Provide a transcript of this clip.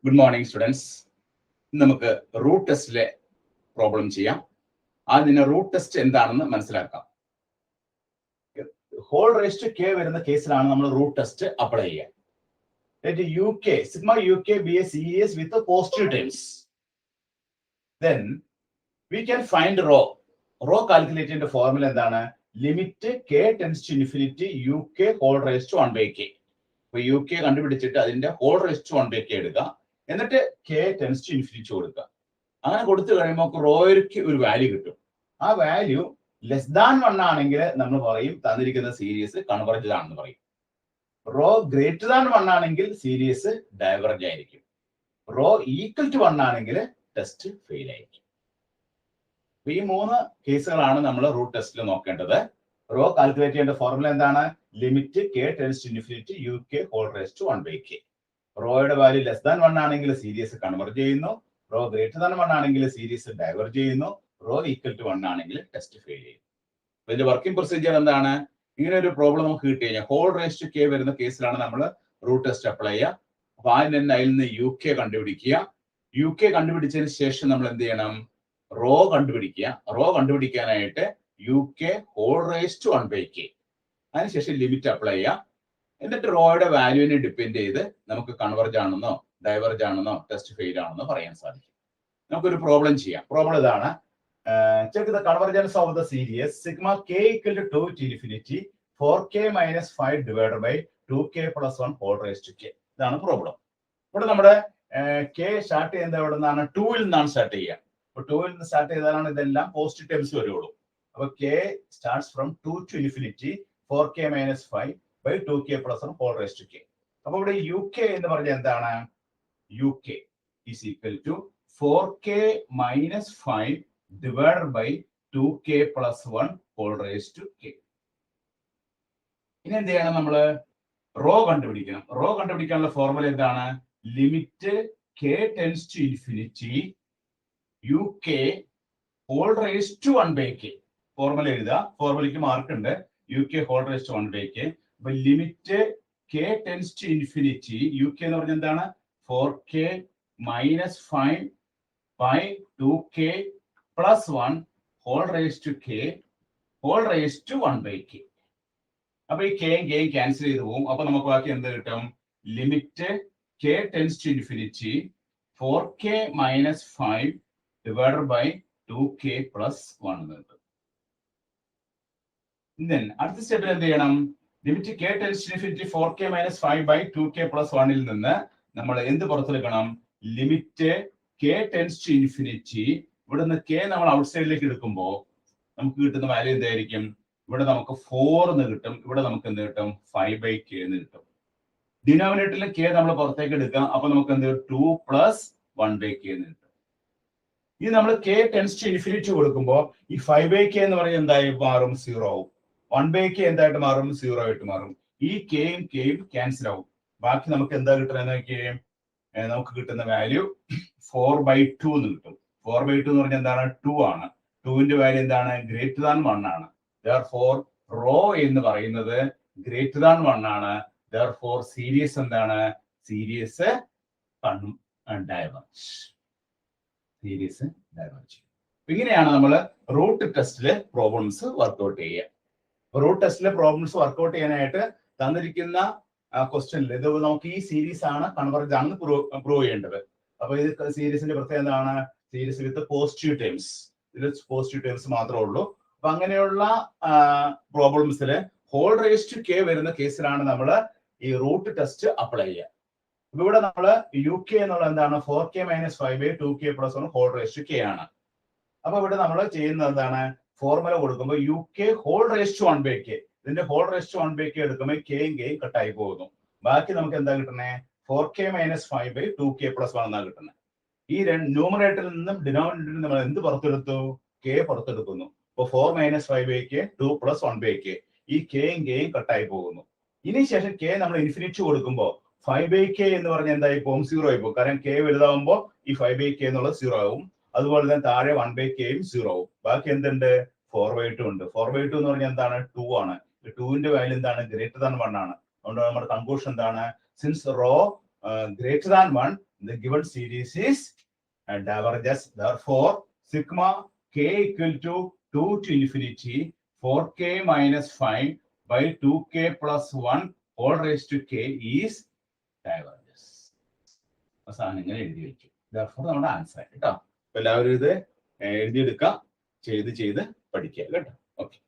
Good morning students. നമുക്ക് root ടെസ്റ്റിലെ problem ചെയ്യാം. ആദ്യം റൂട്ട് ടെസ്റ്റ് എന്താണെന്ന് മനസ്സിലാക്കാം. ഹോൾ റേസ് ടു കെ വരുന്ന കേസിലാണ് നമ്മൾ റൂട്ട് ടെസ്റ്റ് അപ്ലൈ ചെയ്യുക. UK sigma UK be a series with the positive terms. Then we can find rho. Rho calculate the formula എന്താണ്? Limit k tends to infinity UK whole raised to 1 by k. അപ്പോൾ UK കണ്ടുപിടിച്ചിട്ട് അതിന്റെ whole raised to 1 by k എടുക്കുക. എന്നിട്ട് k tends to infinity കൊടുക്കുക. അങ്ങനെ കൊടുത്തു കഴിയുമ്പോൾ റോയ്ക്ക് ഒരു വാല്യൂ കിട്ടും. ആ വാല്യൂ ലെസ് ദാൻ 1 ആണെങ്കിൽ നമ്മൾ പറയും തന്നിരിക്കുന്ന സീരീസ് കൺവെർജ് ആണെന്ന് പറയും. റോ ഗ്രേറ്റർ ദാൻ 1 ആണെങ്കിൽ സീരീസ് ഡൈവർജ് ആയിരിക്കും. റോ ഈക്വൽ ടു 1 ആണെങ്കിൽ ടെസ്റ്റ് ഫെയിൽ ആയിരിക്കും. ഈ മൂന്ന് കേസുകളാണ് നമ്മൾ റൂട്ട് ടെസ്റ്റിൽ നോക്കേണ്ടത്. റോ കാൽക്കുലേറ്റ് ചെയ്യേണ്ട ഫോർമുല എന്താണ്? Limit k tends to infinity UK whole raised to 1 by k. റോയുടെ വാല്യൂ ലെസ് ദാൻ 1 ആണെങ്കിൽ സീരീസ് കൺവെർജ് ചെയ്യുന്നു. റോ ഗ്രേറ്റർ ദാൻ 1 ആണെങ്കിൽ സീരീസ് ഡൈവർജ് ചെയ്യുന്നു. റോ ഈക്വൽ ടു 1 ആണെങ്കിൽ ടെസ്റ്റ് ഫെയിൽ ചെയ്യും. ഇതിന്റെ വർക്കിംഗ് പ്രൊസീജിയർ എന്താണ്? ഇങ്ങനെ ഒരു പ്രോബ്ലം നമുക്ക് കിട്ടി കഴിഞ്ഞാൽ ഹോൾ റേസ് ടു കെ വരുന്ന കേസിലാണ് നമ്മൾ റൂട്ട് ടെസ്റ്റ് അപ്ലൈ ചെയ്യുക. അപ്പൊ ആദ്യം തന്നെ അതിൽ നിന്ന് UK കണ്ടുപിടിക്കുക. UK കണ്ടുപിടിച്ചതിന് ശേഷം നമ്മൾ എന്ത് ചെയ്യണം? റോ കണ്ടുപിടിക്കുക. റോ കണ്ടുപിടിക്കാനായിട്ട് UK whole raise to 1 by k. അതിനുശേഷം ലിമിറ്റ് അപ്ലൈ ചെയ്യുക. എന്നിട്ട് റോയുടെ വാല്യൂവിനെ ഡിപ്പെൻഡ് ചെയ്ത് നമുക്ക് കൺവെർജ് ആണെന്നോ ഡൈവർജ് ആണെന്നോ ടെസ്റ്റ് ഫെയിൽ ആണെന്നോ പറയാൻ സാധിക്കും. നമുക്കൊരു പ്രോബ്ലം ചെയ്യാം. പ്രോബ്ലം ഇതാണ്. Check the convergence of the series sigma k equal to 2 to infinity 4k minus 5 divided by 2k plus 1 whole raised to k. ഇതാണ് പ്രോബ്ലം. ഇവിടെ നമ്മുടെ k സ്റ്റാർട്ട് ചെയ്യുന്നത് എവിടെ നിന്നാണ്? 2ൽ നിന്നാണ് സ്റ്റാർട്ട് ചെയ്യുക. അപ്പൊ 2ൽ നിന്ന് സ്റ്റാർട്ട് ചെയ്താലാണ് ഇതെല്ലാം പോസിറ്റീവ് ടേംസ് വരുള്ളൂ. അപ്പൊ k starts from 2 to infinity 4k minus 5 by 2k plus 1 whole raised to k. അപ്പൊ ഇവിടെ UK എന്ന് പറഞ്ഞാൽ എന്താണ്? UK is equal to 4k minus 5 divided by 2k plus 1 whole raised to k. ഇനി എന്ത് ചെയ്യണം? നമ്മള് റോ കണ്ടുപിടിക്കണം. റോ കണ്ടുപിടിക്കാനുള്ള ഫോർമുല എന്താണ്? Limit k tends to infinity UK whole raised to 1 by k. Formula എഴുതുക. ഫോർമുലയ്ക്ക് മാർക്ക് ഉണ്ട്. UK whole raised to 1 by k. അപ്പൊ limit k tends to infinity UK എന്ന് പറഞ്ഞാൽ എന്താണ്? 4k minus 5 by 2k plus 1 whole raised to k whole raised to 1 by k. അപ്പൊ ഈ കെയും കെയും ക്യാൻസൽ ചെയ്ത് പോകും. അപ്പൊ നമുക്ക് ബാക്കി എന്ത് കിട്ടും? Limit k tends to infinity 4k minus 5 divided by 2k plus 1 എന്ന് കിട്ടും. അടുത്ത സ്റ്റെപ്പിൽ എന്ത് ചെയ്യണം? Limit k tends to infinity 4k minus 5 by 2k plus 1ൽ നിന്ന് നമ്മൾ എന്ത് പുറത്തെടുക്കണം? Limit k tends to infinity ഇവിടെ നിന്ന് k നമ്മൾ ഔട്ട് സൈഡിലേക്ക് എടുക്കുമ്പോൾ നമുക്ക് കിട്ടുന്ന വാല്യൂ എന്തായിരിക്കും? ഇവിടെ നമുക്ക് 4 എന്ന് കിട്ടും. ഇവിടെ നമുക്ക് എന്ത് കിട്ടും? 5 by k എന്ന് കിട്ടും. ഡിനോമിനേറ്ററിൽ k നമ്മൾ പുറത്തേക്ക് എടുക്കാം. അപ്പൊ നമുക്ക് എന്ത് 2 plus 1 by k എന്ന് കിട്ടും. ഇത് നമ്മൾ k tends to infinity കൊടുക്കുമ്പോൾ ഈ 5 by k എന്ന് പറഞ്ഞാൽ എന്തായി മാറും? 0 ആവും. 1 by k എന്തായിട്ട് മാറും? 0 ആയിട്ട് മാറും. ഈ kയും kയും ക്യാൻസൽ ആവും. ബാക്കി നമുക്ക് എന്താ കിട്ടുന്നത് നോക്കിയേ? നമുക്ക് കിട്ടുന്ന വാല്യൂ 4 by 2 എന്ന് കിട്ടും. 4 by 2 എന്ന് പറഞ്ഞാൽ എന്താണ്? 2 ആണ്. 2ന്റെ വാല്യൂ എന്താണ്? ഗ്രേറ്റർ ദാൻ 1 ആണ്. Therefore റോ എന്ന് പറയുന്നത് ഗ്രേറ്റർ ദാൻ 1 ആണ്. Therefore സീരീസ് എന്താണ്? Series diverge. Series diverge. ഇങ്ങനെയാണ് നമ്മൾ റൂട്ട് ടെസ്റ്റിലെ പ്രോബ്ലംസ് വർക്ക്ഔട്ട് ചെയ്യുക. റൂട്ട് ടെസ്റ്റിലെ പ്രോബ്ലംസ് വർക്ക്ഔട്ട് ചെയ്യാനായിട്ട് തന്നിരിക്കുന്ന ക്വസ്റ്റ്യനിൽ ഇത് നമുക്ക് ഈ സീരീസ് ആണ് കൺവെർജ് ആണെന്ന് പ്രൂവ് ചെയ്യേണ്ടത്. അപ്പൊ ഇത് സീരീസിന്റെ പ്രത്യേകത എന്താണ്? സീരീസ് വിത്ത് പോസിറ്റീവ് ടേംസ്. ഇതിൽ പോസിറ്റീവ് ടേംസ് മാത്രമേ ഉള്ളൂ. അപ്പൊ അങ്ങനെയുള്ള പ്രോബ്ലംസിൽ ഹോൾ റേസ് ടു കെ വരുന്ന കേസിലാണ് നമ്മൾ ഈ റൂട്ട് ടെസ്റ്റ് അപ്ലൈ ചെയ്യുക. അപ്പൊ ഇവിടെ നമ്മൾ UK എന്നുള്ള എന്താണ്? 4k minus 5 by 2k plus 1 whole raise to k ആണ്. അപ്പൊ ഇവിടെ നമ്മൾ ചെയ്യുന്നത് എന്താണ്? ഫോർമുല കൊടുക്കുമ്പോൾ UK whole raise to 1 by k. ഇതിന്റെ whole raise to 1 by k എടുക്കുമ്പോൾ കെയും കെയും കട്ടായി പോകുന്നു. ബാക്കി നമുക്ക് എന്താ കിട്ടുന്നത്? 4k minus 5 by 2k plus 1 എന്നാണ് കിട്ടുന്നത്. ഈ ന്യൂമറേറ്ററിൽ നിന്നും ഡിനോമിനേറ്ററിൽ നമ്മൾ എന്ത് പുറത്തെടുത്തു? k പുറത്തെടുക്കുന്നു. അപ്പൊ 4 minus 5 by k 2 plus 1 by k. ഈ കെയും കെയും കട്ടായി പോകുന്നു. ഇനി ശേഷം k നമ്മൾ ഇൻഫിനിറ്റി കൊടുക്കുമ്പോൾ 5 by k എന്ന് പറഞ്ഞാൽ എന്തായി പോകും? 0 ആയി പോകും. കാരണം k വലുതാവുമ്പോൾ ഈ 5 by k എന്നുള്ളത് 0 ആവും. അതുപോലെ തന്നെ താഴെ 1 by k യും 0 ആവും. ബാക്കി എന്തുണ്ട്? 4 by 2 ഉണ്ട്. 4 by 2 എന്ന് പറഞ്ഞാൽ എന്താണ്? 2 ആണ്. 2ന്റെ വാല്യൂ എന്താണ്? ഗ്രേറ്റർ ദാൻ 1 ആണ്. അതുകൊണ്ട് നമ്മുടെ കൺക്ലൂഷൻ എന്താണ്? Since rho greater than 1, the given series is diverges. Therefore, sigma k equal to 2 to infinity 4k minus 5 by 2k plus 1 all raised to k is diverges. അവസാനം ഇങ്ങനെ എഴുതി വെക്കും. Therefore, നമ്മുടെ answer കേട്ടോ. എല്ലാവരും ഇത് എഴുതിയെടുക്കുക, ചെയ്ത് പഠിക്കുക കേട്ടോ. ഓക്കെ.